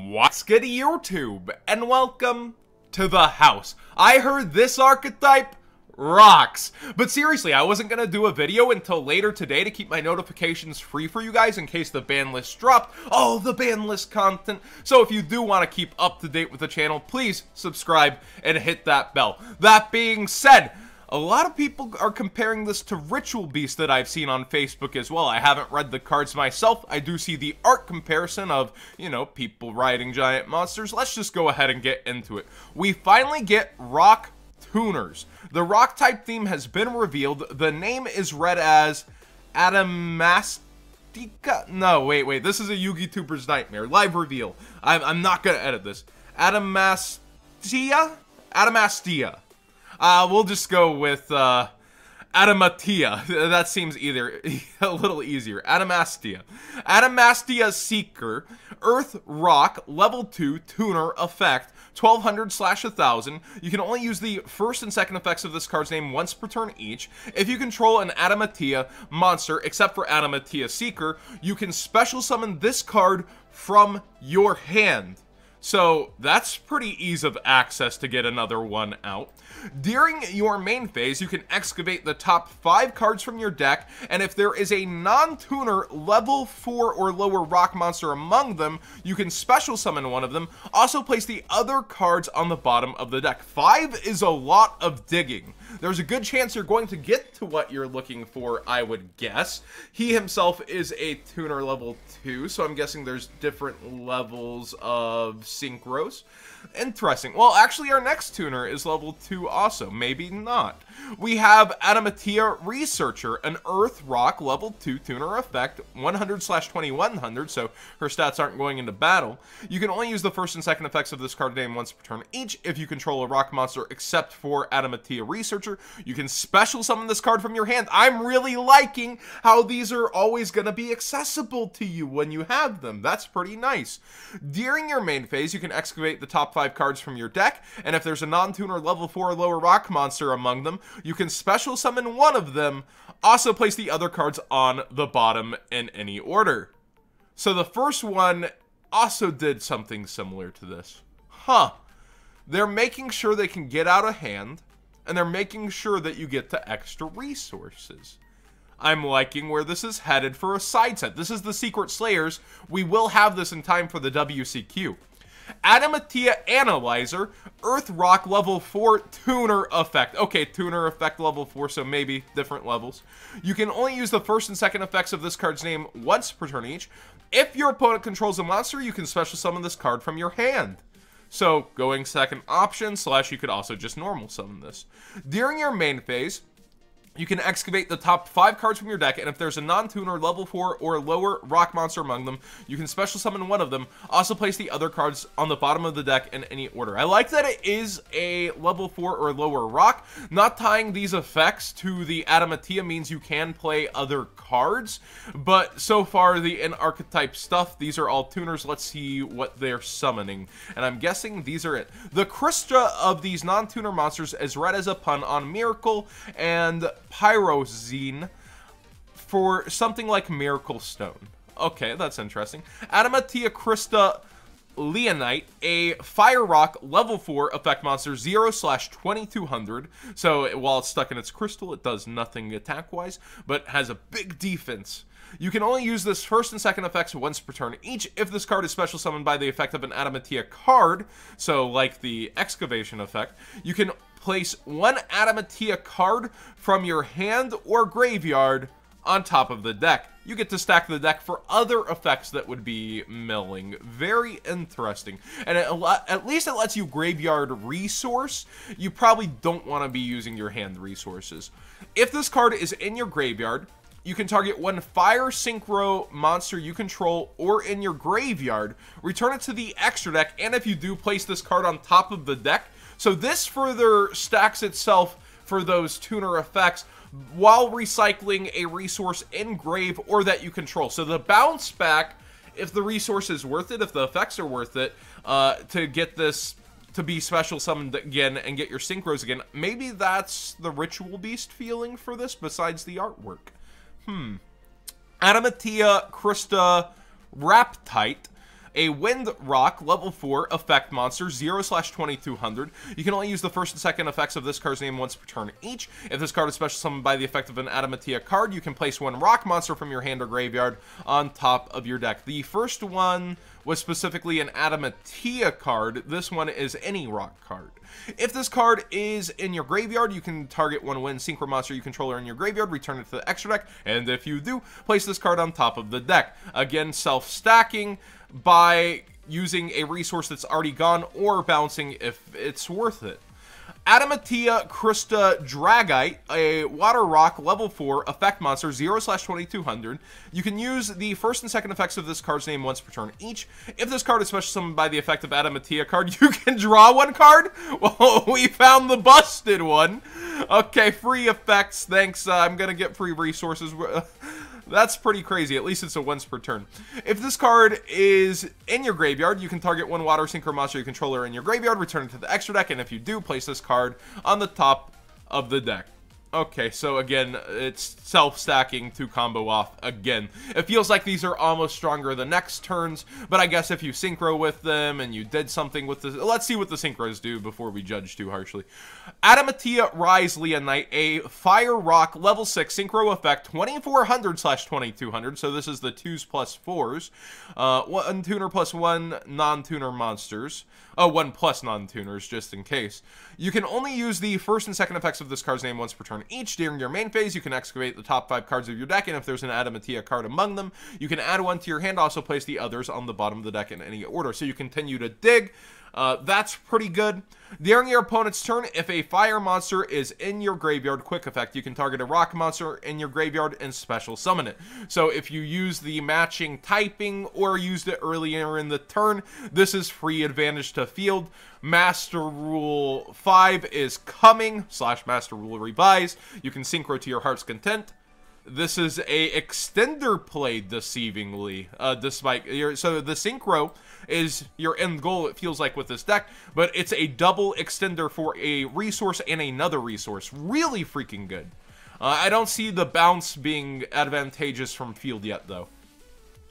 What's good, YouTube? And welcome to the house. I heard this archetype rocks. But seriously, I wasn't gonna do a video until later today to keep my notifications free for you guys in case the ban list dropped. Oh, the ban list content. So if you do want to keep up to date with the channel, please subscribe and hit that bell. That being said, a lot of people are comparing this to Ritual Beast that I've seen on Facebook as well. I haven't read the cards myself. I do see the art comparison of, you know, people riding giant monsters. Let's just go ahead and get into it. We finally get rock tuners. The rock type theme has been revealed. The name is read as Adamastica. No, wait. This is a YouTuber's nightmare. Live reveal. I'm not gonna edit this. Adamastia? Adamastia. We'll just go with, Adamantia. That seems either a little easier. Adamastia. Adamastia Seeker. Earth Rock. Level 2. Tuner. Effect. 1200/1000. You can only use the first and second effects of this card's name once per turn each. If you control an Adamantia monster, except for Adamantia Seeker, you can special summon this card from your hand. So that's pretty ease of access to get another one out. During your main phase, you can excavate the top 5 cards from your deck, and if there is a non-tuner level 4 or lower rock monster among them, you can special summon one of them. Also place the other cards on the bottom of the deck. 5 is a lot of digging. There's a good chance you're going to get to what you're looking for, I would guess. He himself is a tuner level 2, so I'm guessing there's different levels of synchros. Interesting. Well, actually, our next tuner is level 2 also. Maybe not. We have Adamantia Researcher, an Earth Rock level 2 tuner effect, 100/2100, so her stats aren't going into battle. You can only use the first and second effects of this card name once per turn each. If you control a rock monster except for Adamantia Researcher, you can special summon this card from your hand. I'm really liking how these are always going to be accessible to you when you have them. That's pretty nice. During your main phase, you can excavate the top 5 cards from your deck, and if there's a non-tuner level 4 or lower rock monster among them, you can special summon one of them. Also place the other cards on the bottom in any order. So the first one also did something similar to this. They're making sure they can get out of hand, and they're making sure that you get to extra resources. I'm liking where this is headed for a side set. This is the Secret Slayers. We will have this in time for the WCQ. Adamantia Analyzer, Earth Rock level 4 tuner effect. Okay, tuner effect level 4, so maybe different levels. You can only use the first and second effects of this card's name once per turn each. If your opponent controls a monster, you can special summon this card from your hand. So, going second option, / you could also just normal summon this. During your main phase, you can excavate the top 5 cards from your deck, and if there's a non-tuner level 4 or lower rock monster among them, you can special summon one of them. Also place the other cards on the bottom of the deck in any order. I like that it is a level 4 or lower rock. Not tying these effects to the Adamantia means you can play other cards, but so far the in-archetype stuff, these are all tuners. Let's see what they're summoning, and I'm guessing these are it. The Krista of these non-tuner monsters is read as a pun on Miracle and Pyrozine for something like Miracle Stone. Okay, that's interesting. Adamantia Krista Leonite, a Fire Rock level 4 effect monster, 0/2200. So while it's stuck in its crystal, it does nothing attack-wise, but has a big defense. You can only use this first and second effects once per turn each. If this card is special summoned by the effect of an Adamantia card, so like the Excavation effect, you can place one Adamantia card from your hand or graveyard on top of the deck. You get to stack the deck for other effects that would be milling. Very interesting. And at least it lets you graveyard resource. You probably don't want to be using your hand resources. If this card is in your graveyard, you can target one fire synchro monster you control or in your graveyard, return it to the extra deck, and if you do, place this card on top of the deck. So this further stacks itself for those tuner effects while recycling a resource in grave or that you control. So the bounce back, if the resource is worth it, if the effects are worth it, to get this to be special summoned again and get your synchros again, maybe that's the Ritual Beast feeling for this besides the artwork. Adamantia Krista Raptite, a Wind Rock, level 4, effect monster, 0/2200. You can only use the first and second effects of this card's name once per turn each. If this card is special summoned by the effect of an Adamantia card, you can place one rock monster from your hand or graveyard on top of your deck. The first one was specifically an Adamantia card. This one is any rock card. If this card is in your graveyard, you can target one Wind Synchro monster you control in your graveyard, return it to the extra deck, and if you do, place this card on top of the deck. Again, self-stacking by using a resource that's already gone or bouncing if it's worth it. Adamantia Crystal Dragite, a Water Rock, level 4, effect monster, 0/2200. You can use the first and second effects of this card's name once per turn each. If this card is special summoned by the effect of Adamantia card, you can draw one card? Well, we found the busted one. Okay, free effects, thanks. I'm gonna get free resources. That's pretty crazy. At least it's a once per turn. If this card is in your graveyard, you can target one Water Synchro monster you controller in your graveyard, return it to the extra deck, and if you do, place this card on the top of the deck. Okay, so again, it's self-stacking to combo off again. It feels like these are almost stronger the next turns, but I guess if you synchro with them and you did something with this, let's see what the synchros do before we judge too harshly. Adamantia Rise Leonite, a Fire Rock, level 6, synchro effect, 2400/2200, so this is the 2s plus 4s. 1 tuner plus 1 non-tuner monsters. Oh, 1 plus non-tuners, just in case. You can only use the first and second effects of this card's name once per turn each. During your main phase, you can excavate the top 5 cards of your deck, and if there's an Adamantia card among them, you can add one to your hand. Also place the others on the bottom of the deck in any order. So you continue to dig. That's pretty good. During your opponent's turn, if a fire monster is in your graveyard, quick effect, you can target a rock monster in your graveyard and special summon it. So if you use the matching typing or used it earlier in the turn, this is free advantage to field. Master Rule 5 is coming, / Master Rule Revise. You can synchro to your heart's content. This is a extender play, deceivingly, despite so the synchro is your end goal, it feels like, with this deck, but it's a double extender for a resource and another resource. Really freaking good. I don't see the bounce being advantageous from field yet, though.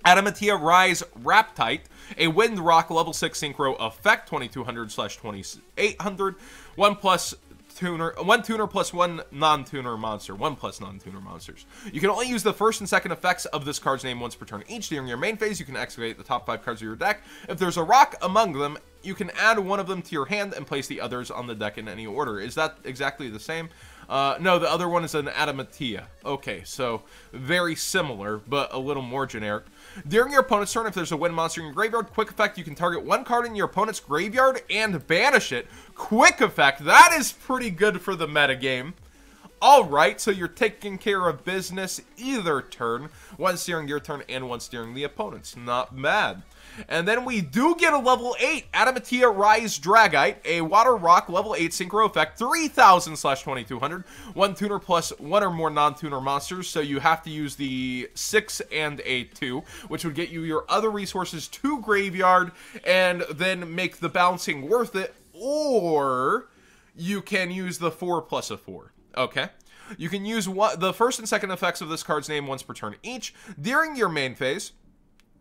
Adamantia Rise Raptite, a Wind Rock, level 6 synchro effect, 2200/2800, 1 tuner plus 1 non-tuner monster. 1 plus non-tuner monsters. You can only use the first and second effects of this card's name once per turn each. During your main phase, you can excavate the top 5 cards of your deck. If there's a rock among them, you can add one of them to your hand and place the others on the deck in any order. Is that exactly the same? No, the other one is an Adamantia. Okay, so very similar, but a little more generic. During your opponent's turn, if there's a Wind monster in your graveyard, quick effect, you can target one card in your opponent's graveyard and banish it. Quick effect, that is pretty good for the metagame. Alright, so you're taking care of business either turn, once during your turn and once during the opponent's. Not bad. And then we do get a level 8 Adamantia Rise Dragite, a Water Rock, level 8 synchro effect, 3000/2200. 1 tuner plus 1 or more non-tuner monsters, so you have to use the 6 and a 2, which would get you your other resources to graveyard and then make the bouncing worth it, or you can use the 4 plus a 4. Okay? You can use the first and second effects of this card's name once per turn each. During your main phase,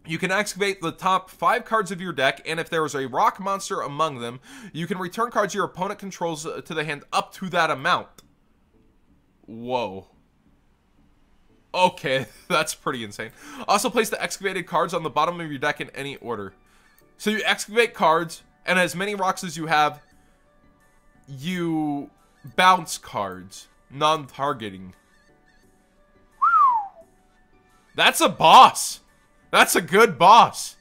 you can excavate the top 5 cards of your deck, and if there is a rock monster among them, you can return cards your opponent controls to the hand up to that amount. Whoa. Okay, that's pretty insane. Also place the excavated cards on the bottom of your deck in any order. So you excavate cards, and as many rocks as you have, you bounce cards, non-targeting. That's a boss. That's a good boss.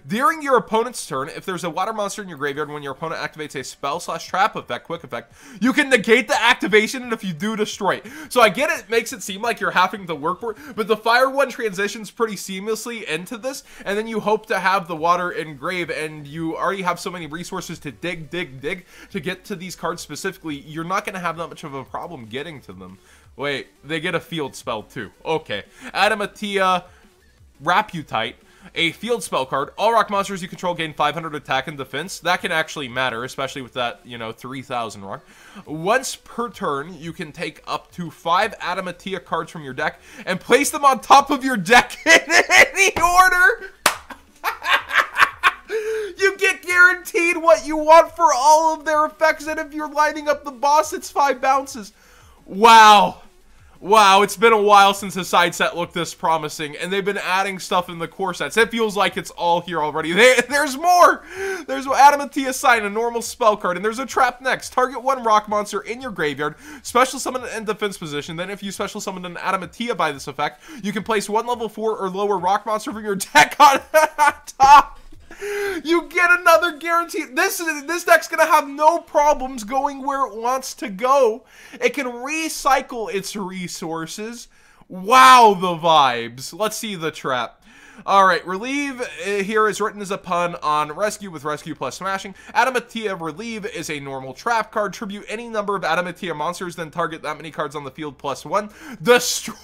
During your opponent's turn, if there's a water monster in your graveyard, when your opponent activates a spell / trap effect, quick effect, you can negate the activation, and if you do, destroy it. So I get it makes it seem like you're having to work for it, but the fire one transitions pretty seamlessly into this, and then you hope to have the water engrave, and you already have so many resources to dig to get to these cards specifically, you're not going to have that much of a problem getting to them. Wait, they get a field spell too. Okay. Adamantia Raptite, a field spell card. All rock monsters you control gain 500 attack and defense. That can actually matter, especially with that, 3000 rock. Once per turn, you can take up to 5 Adamantia cards from your deck and place them on top of your deck in any order. guaranteed what you want for all of their effects, and if you're lining up the boss, it's 5 bounces. Wow. Wow, it's been a while since a side set looked this promising, and they've been adding stuff in the core sets. It feels like it's all here already. There's more! There's Adamantia Sign, a normal spell card, and there's a trap next. Target 1 rock monster in your graveyard, special summon it in defense position, then if you special summon an Adamantia by this effect, you can place 1 level 4 or lower rock monster from your deck on top. You get another guarantee. This deck's gonna have no problems going where it wants to go. It can recycle its resources. Wow, the vibes. Let's see the trap. Alright, Relieve here is written as a pun on Rescue with Rescue plus Smashing. Adamantia Relieve is a normal trap card. Tribute any number of Adamantia monsters, then target that many cards on the field plus 1. Destroy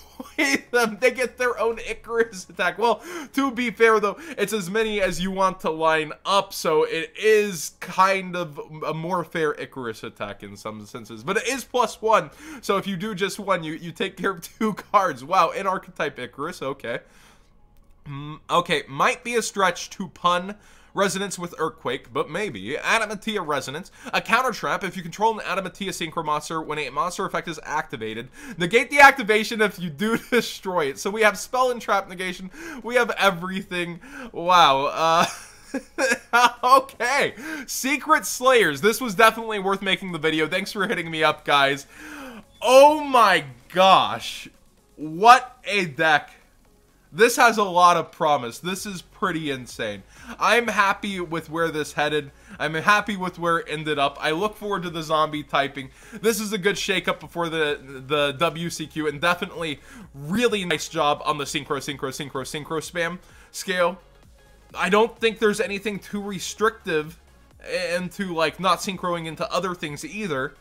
them. They get their own Icarus attack. Well, to be fair though, it's as many as you want to line up, so it is kind of a more fair Icarus attack in some senses. But it is plus 1, so if you do just 1, you take care of 2 cards. Wow, in Archetype Icarus, okay. Okay, might be a stretch to pun Resonance with Earthquake, but maybe. Adamantia Resonance. A counter trap if you control an Adamantia Synchro monster when a monster effect is activated. Negate the activation if you do destroy it. So we have spell and trap negation. We have everything. Wow. Okay. Secret Slayers. This was definitely worth making the video. Thanks for hitting me up, guys. Oh my gosh. What a deck. This has a lot of promise. This is pretty insane. I'm happy with where this headed. I'm happy with where it ended up. I look forward to the zombie typing. This is a good shakeup before the WCQ, and definitely really nice job on the synchro spam scale. I don't think there's anything too restrictive into like not synchroing into other things either.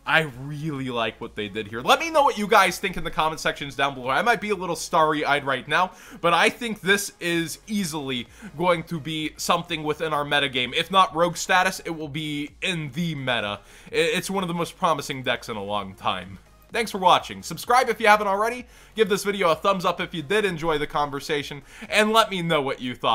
I really like what they did here. Let me know what you guys think in the comment sections down below. I might be a little starry-eyed right now, but I think this is easily going to be something within our metagame. If not rogue status, it will be in the meta. It's one of the most promising decks in a long time. Thanks for watching. Subscribe if you haven't already. Give this video a thumbs up if you did enjoy the conversation, and let me know what you thought.